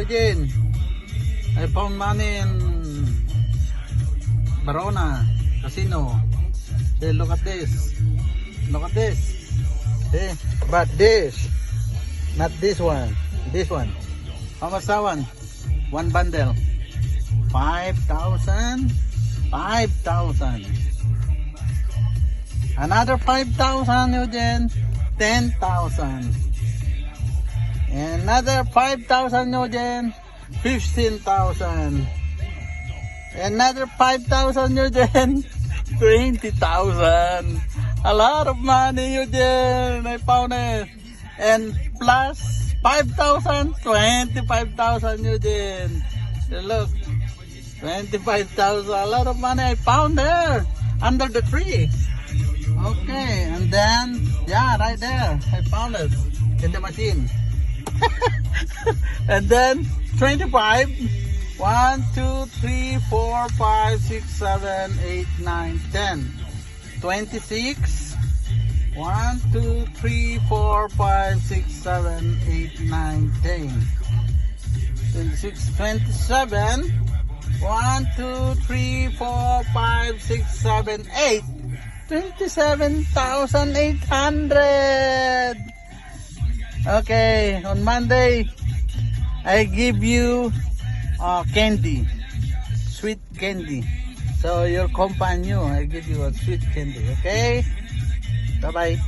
Eugene. I found money in Barona Casino. See, look at this. Look at this. See, but this, not this one. This one. How much that one? One bundle. 5,000. 5,000. Another 5,000, Eugene. 10,000. Another 5,000, Eugene. 15,000. Another 5,000, Eugene. 20,000. A lot of money, Eugene. I found it. And plus 5,000, 25,000, Eugene. Look, 25,000. A lot of money I found there under the tree. Okay, and then, yeah, right there. I found it in the machine. And then 25. 1, 2, 3, 4, 5, 6, 7, 8, 9, 10. 26. 1, 2, 3, 4, 5, 6, 7, 8, 9, 10. 26, 27. 1, 2, 3, 4, 5, 6, 7, 8. 27,800. Okay, on Monday, I give you candy, sweet candy. So your companion, I give you a sweet candy. Okay, bye bye.